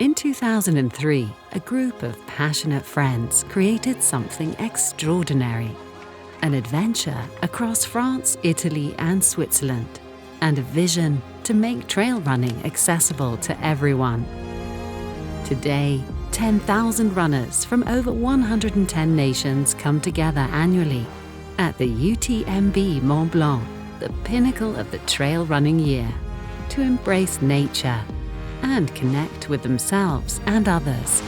In 2003, a group of passionate friends created something extraordinary. An adventure across France, Italy, and Switzerland, and a vision to make trail running accessible to everyone. Today, 10,000 runners from over 110 nations come together annually at the UTMB Mont Blanc, the pinnacle of the trail running year, to embrace nature and connect with themselves and others.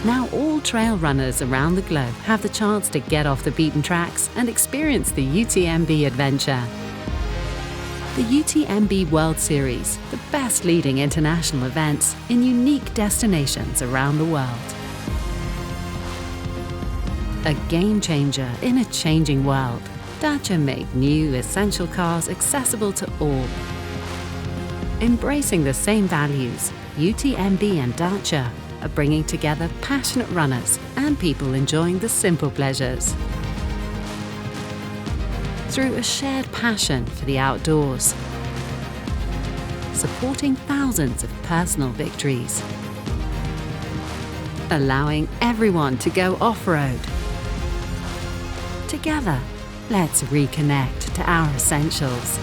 Now all trail runners around the globe have the chance to get off the beaten tracks and experience the UTMB adventure. The UTMB World Series, the best leading international events in unique destinations around the world. A game changer in a changing world, Dacia made new essential cars accessible to all. Embracing the same values, UTMB and Dacia are bringing together passionate runners and people enjoying the simple pleasures. Through a shared passion for the outdoors, supporting thousands of personal victories, allowing everyone to go off-road. Together, let's reconnect to our essentials.